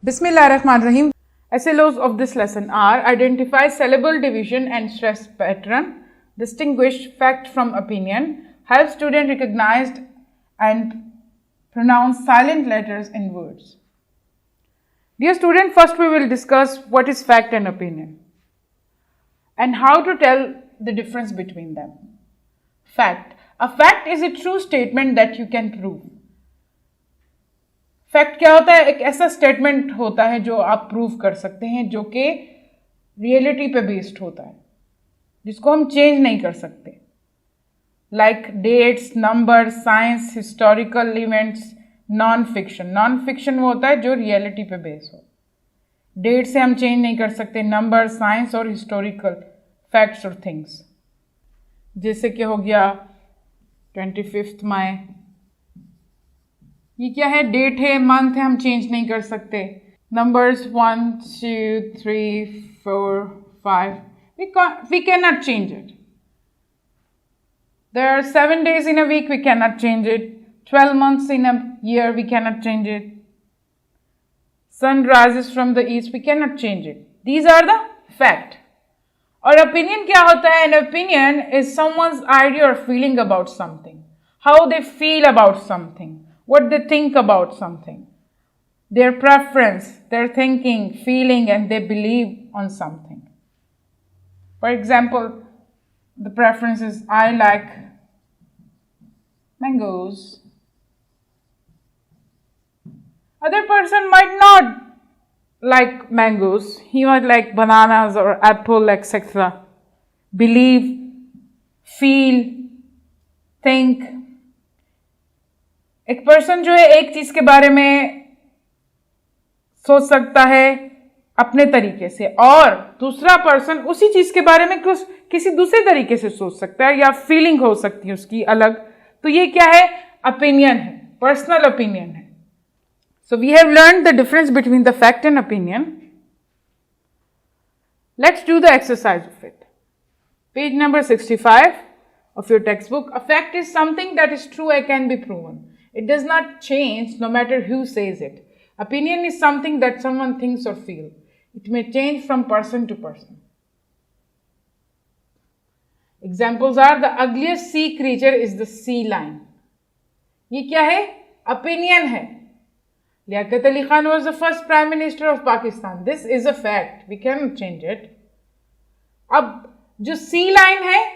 Bismillahirrahmanirrahim. SLOs of this lesson are identify syllable division and stress pattern, distinguish fact from opinion, help student recognize and pronounce silent letters in words. Dear student, first we will discuss what is fact and opinion and how to tell the difference between them. Fact. A fact is a true statement that you can prove. Fact क्या होता है? एक ऐसा statement होता है जो आप prove कर सकते हैं, जो कि रियलिटी पे बेस्ड होता है, जिसको हम चेंज नहीं कर सकते. Like dates, number, science, historical events. Non fiction वो होता है जो रियलिटी पे बेस्ड हो. डेट से हम चेंज नहीं कर सकते. नंबर, साइंस और हिस्टोरिकल फैक्ट्स और थिंग्स, जैसे कि हो गया 25 मई. ये क्या है? डेट है, मंथ है, हम चेंज नहीं कर सकते. Numbers 1, 2, 3, 4, 5, we cannot change it. There are 7 days in a week, we cannot change it. 12 months in a year, we cannot change it. Sun rises from the east, we cannot change it. These are the fact. और opinion क्या होता है? An opinion is someone's idea or feeling about something. How they feel about something. What they think about something, their preference, their thinking, feeling, and they believe on something. For example, the preference is I like mangoes. Other person might not like mangoes. He might like bananas or apple, etc. Believe, feel, think. एक person जो है एक चीज के बारे में सोच सकता है अपने तरीके से, और दूसरा पर्सन उसी चीज के बारे में कुछ किसी दूसरे तरीके से सोच सकता है, या फीलिंग हो सकती है उसकी अलग. तो ये क्या है? ओपिनियन है, पर्सनल ओपिनियन है. So we have learn the difference between the fact and opinion. Let's do the exercise of it. Page number 65 of your textbook. A fact is something that is true and can be proven. It does not change no matter who says it. Opinion is something that someone thinks or feels. It may change from person to person. Examples are the ugliest sea creature is the sea lion. ये क्या है? Opinion है. Liaquat Ali Khan was the first Prime Minister of Pakistan. This is a fact. We cannot change it. अब जो sea lion है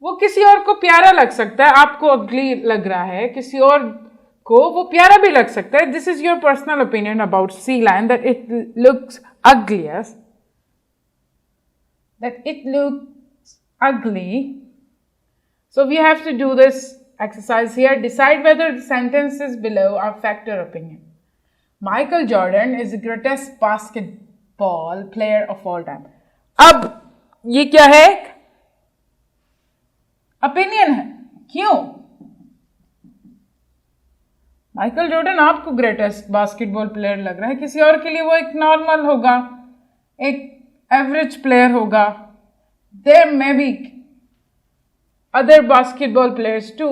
वो किसी और को प्यारा लग सकता है. आपको अगली लग रहा है, किसी और को वो प्यारा भी लग सकता है. This is your personal opinion about sea lion, that it looks ugliest, that it looks ugly. So we have to do this exercise here. Decide whether the sentences below are fact और opinion. Michael Jordan is the greatest basketball player of all time. अब ये क्या है? Opinion है. क्यों? Michael Jordan आपको greatest basketball player लग रहा है, किसी और के लिए वो एक नॉर्मल होगा, एक एवरेज प्लेयर होगा. There may be other basketball players too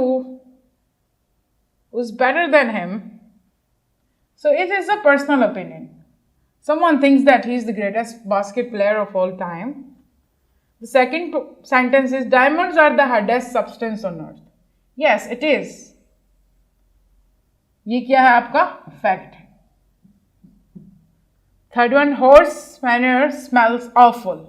who's better than him. So it is a personal opinion. Someone thinks that he is the greatest basket player of all time. The second sentence is diamonds are the hardest substance on earth. Yes, it is. ये क्या है? आपका fact. Third one, horse manure smells awful.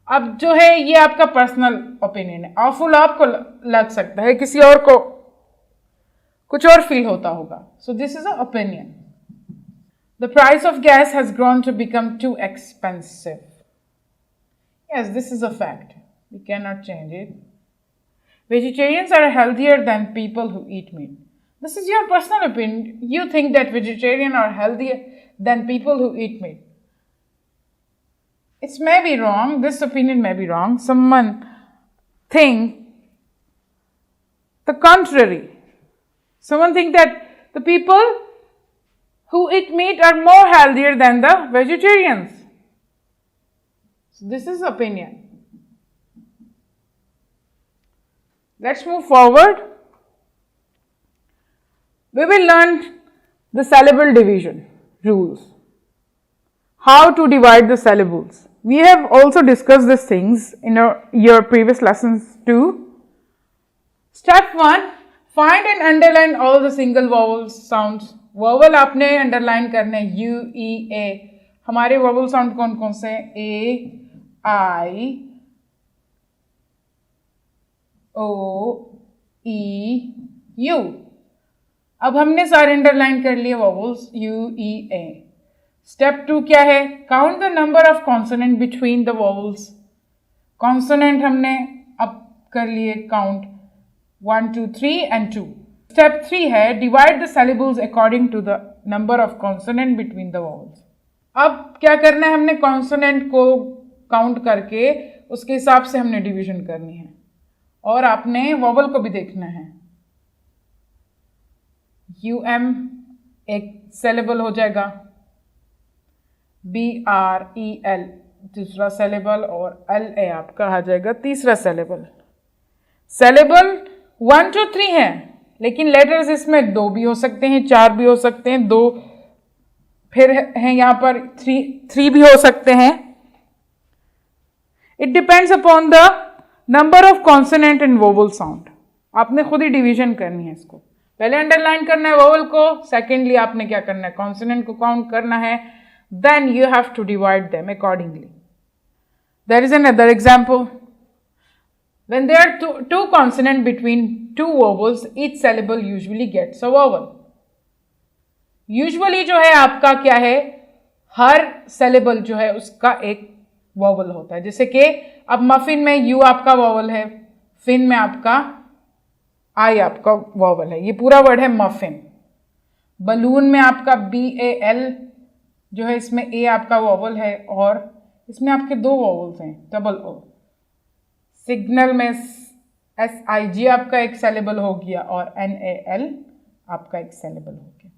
अब जो है ये आपका personal opinion है. awful आपको लग सकता है, किसी और को कुछ और फील होता होगा. So this is an opinion. The price of gas has grown to become too expensive. Yes, this is a fact. We cannot change it. Vegetarians are healthier than people who eat meat. This is your personal opinion. You think that vegetarians are healthier than people who eat meat. It may be wrong. This opinion may be wrong. Someone think the contrary. Someone think that the people who eat meat are more healthier than the vegetarians. So this is opinion. Let's move forward. We will learn the syllable division rules. how to divide the syllables. We have also discussed these things in your previous lessons too. Step 1, find and underline all the single vowel sounds. Vowel आपने underline करने U, E, A. हमारे vowel sound कौन कौन से? A, I, O, E, U. अब हमने सारे underline कर लिए vowels U, E, A. Step 2 क्या है? Count the number of consonant between the vowels. Consonant हमने अब कर लिए काउंट 1, 2, 3 एंड 2. स्टेप 3 है divide the syllables according to the number of consonant between the vowels. अब क्या करना है? हमने कॉन्सोनेंट को काउंट करके उसके हिसाब से हमने डिवीजन करनी है और आपने वॉवल को भी देखना है. UM एक सिलेबल हो जाएगा, BREL दूसरा सिलेबल और LA आपका आ जाएगा तीसरा सिलेबल. सिलेबल 1, 2, 3 है, लेकिन लेटर्स इसमें 2 भी हो सकते हैं, 4 भी हो सकते हैं, 2 फिर हैं यहाँ पर 3 भी हो सकते हैं. It depends upon the number of consonant and vowel sound. आपने खुद ही डिवीजन करनी है. इसको पहले अंडरलाइन करना है वोवल को, सेकेंडली आपने क्या करना है? कॉन्सोनेंट को काउंट करना है. Then you have to divide them accordingly. There is another example. When there are two consonant between two vowels, each syllable usually gets a vowel. Usually जो है आपका क्या है? हर सिलेबल जो है उसका एक वॉवल होता है. जैसे कि अब मफिन में यू आपका वॉवल है, फिन में आपका आई आपका वॉवल है. ये पूरा वर्ड है मफिन. बलून में आपका BAL जो है, इसमें ए आपका वॉवल है और इसमें आपके 2 वॉवल्स हैं, डबल ओ. सिग्नल में SIG आपका एक सिलेबल हो गया और NAL आपका एक सिलेबल हो गया.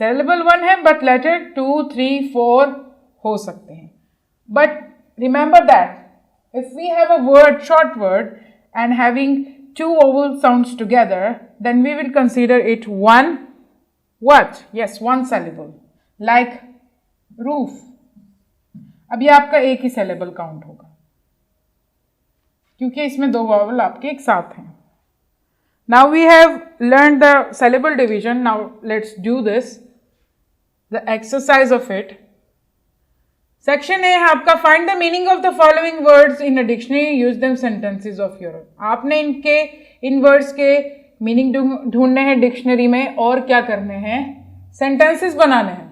सिलेबल 1 है बट लेटर 2, 3, 4 हो सकते हैं. But remember that if we have a word, short word and having 2 vowel sounds together, then we will consider it one what? Yes, one syllable. Like roof. अब ये आपका एक ही syllable काउंट होगा क्योंकि इसमें 2 vowel आपके एक साथ हैं. Now we have learned the syllable division. Now let's do this, the exercise of it. Section A है आपका find the meaning of the following words in a dictionary, use them sentences of your. आपने इन words के meaning ढूंढने हैं dictionary में और क्या करने हैं? सेंटेंसेस बनाने हैं.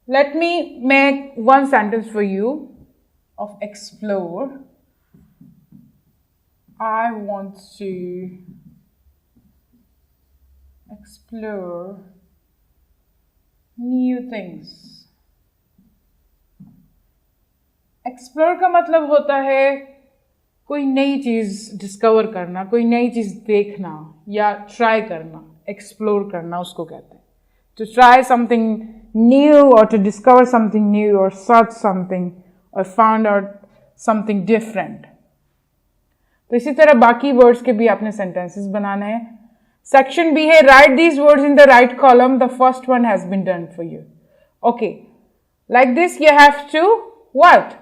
Let me make one sentence for you of explore. I want to explore new things. Explore का मतलब होता है कोई नई चीज डिस्कवर करना, कोई नई चीज देखना या ट्राई करना. एक्सप्लोर करना उसको कहते हैं. टू ट्राई समथिंग न्यू और टू डिस्कवर समथिंग न्यू और सर्च समथिंग और फाउंड आउट समथिंग डिफरेंट. तो इसी तरह बाकी वर्ड्स के भी आपने सेंटेंसेस बनाने हैं. Section B है write these words in the right column. The first one has been done for you. Okay, like this you have to what?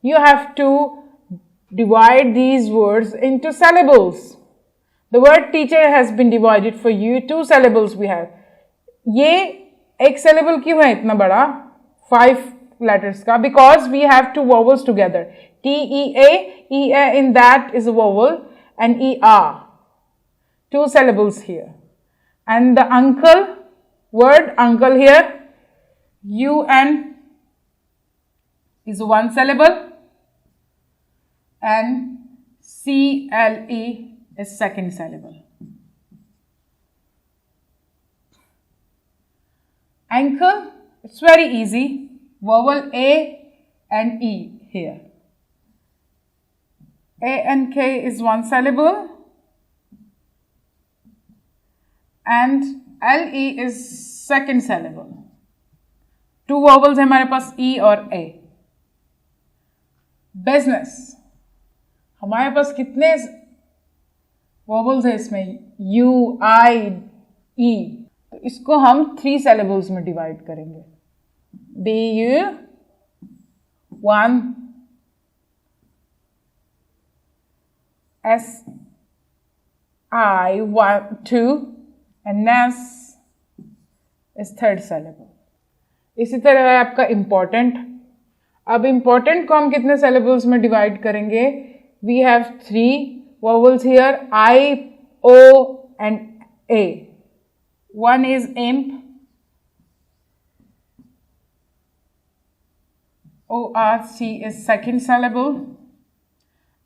You have to divide these words into syllables. The word teacher has been divided for you. 2 syllables we have. ये एक syllable क्यों है इतना बड़ा? 5 letters का, because we have 2 vowels together. TEA, EA in that is a vowel, and ER. 2 syllables here. And the uncle, word uncle here, UN is 1 syllable and CLE is 2nd syllable. Ankle, it's very easy. Vowel A and E here. A and K is 1 syllable. And LE is 2nd syllable. 2 vowels है हमारे पास E और A. Business, हमारे पास कितने vowels है इसमें you, आई, ई, तो इसको हम 3 syllables में डिवाइड करेंगे। B U 1, S I 1 2 and ness is 3rd syllable। इसी तरह है आपका इम्पॉर्टेंट। अब इम्पॉर्टेंट को हम कितने syllables में डिवाइड करेंगे? We have 3 vowels here, I, O and A. One is imp, ORC is 2nd syllable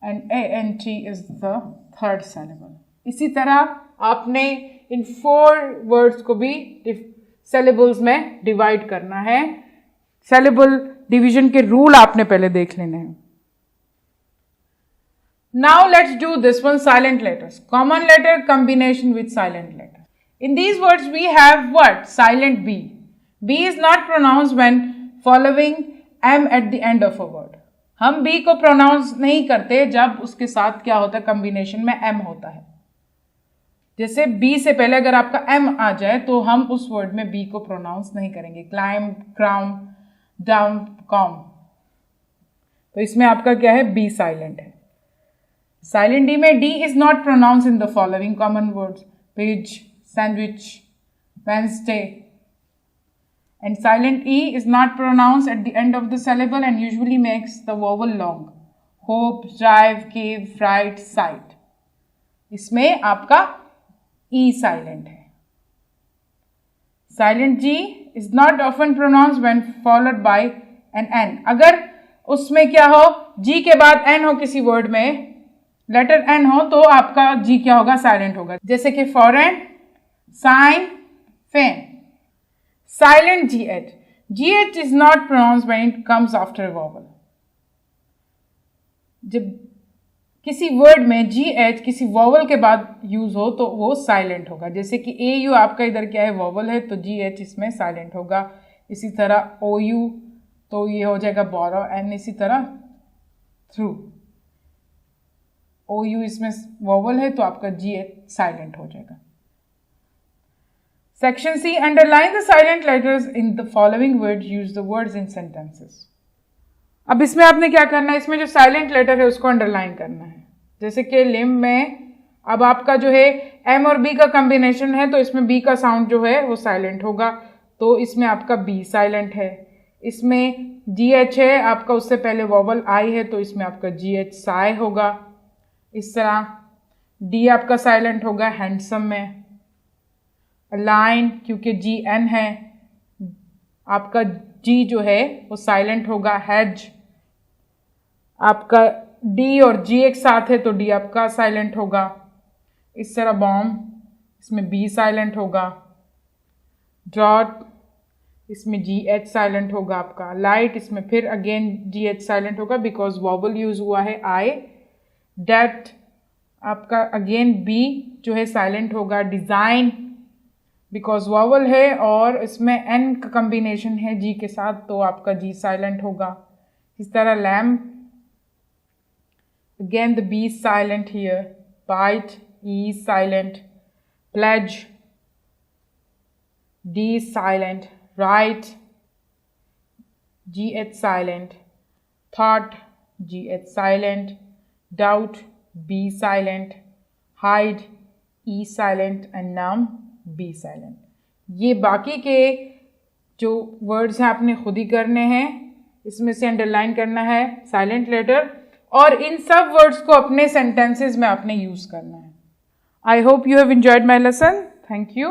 and ANT is the 3rd syllable. इसी तरह आपने इन 4 words को भी syllables में डिवाइड करना है। syllable division के रूल आपने पहले देख लेने हैं। Now let's do this one, silent letters. Common letter combination with silent letter. In these words we have what? Silent B. B is not pronounced when following M at the end of a word. हम B को pronounce नहीं करते जब उसके साथ क्या होता है? combination में M होता है। जैसे B से पहले अगर आपका M आ जाए तो हम उस word में B को pronounce नहीं करेंगे। climb, crown, down, calm। तो इसमें आपका क्या है? B silent है। Silent D में D is not pronounced in the following common words: page, sandwich, Wednesday. And silent E is not pronounced at the end of the syllable and usually makes the vowel long. Hope, drive, cave, fright, sight. इसमें आपका E silent है। Silent G is not often pronounced when followed by an N. अगर उसमें क्या हो? G के बाद N हो किसी word में, लेटर एन हो, तो आपका जी क्या होगा? साइलेंट होगा। जैसे कि foreign, sign, fan. Silent G H. G H is not pronounce when it comes after a vowel. जब किसी वर्ड में जी एच किसी वॉवल के बाद यूज हो तो वो साइलेंट होगा। जैसे कि ए यू आपका इधर क्या है? वॉवल है, तो जी एच इसमें साइलेंट होगा। इसी तरह ओ यू तो ये हो जाएगा बोरो, एंड इसी तरह थ्रू। ओ यू इसमें वॉवल है तो आपका जी एच साइलेंट हो जाएगा। Section C, underline the silent letters in the following words, use the words in sentences. अब इसमें आपने क्या करना है? इसमें जो साइलेंट लेटर है उसको अंडरलाइन करना है। जैसे कि लिम में अब आपका जो है एम और बी का कॉम्बिनेशन है, तो इसमें बी का साउंड जो है वो साइलेंट होगा, तो इसमें आपका बी साइलेंट है। इसमें जी एच है आपका, उससे पहले वॉवल आई है, तो इसमें आपका जी एच साई होगा। इस तरह डी आपका साइलेंट होगा हैंडसम में। लाइन क्योंकि जी एन है, आपका जी जो है वो साइलेंट होगा। हैज आपका डी और जी एक साथ है तो डी आपका साइलेंट होगा। इस तरह बॉम्ब, इसमें बी साइलेंट होगा। ड्रॉट, इसमें जी एच साइलेंट होगा आपका। लाइट, इसमें फिर अगेन जी एच साइलेंट होगा बिकॉज वॉवल यूज हुआ है आई। डेट आपका अगेन बी जो है साइलेंट होगा। डिज़ाइन बिकॉज वॉवल है और इसमें एन का कॉम्बिनेशन है जी के साथ, तो आपका जी साइलेंट होगा। इस तरह lamp, again the B silent here. Bite, E silent. Pledge, D silent. Right, G H silent. Thought, G H silent. Doubt, B silent. Hide, E silent and numb, B silent. ये बाकी के जो words हैं आपने खुद ही करने हैं, इसमें से अंडरलाइन करना है साइलेंट लेटर, और इन सब वर्ड्स को अपने सेंटेंसेस में आपने यूज करना है। I hope you have enjoyed my lesson. Thank you.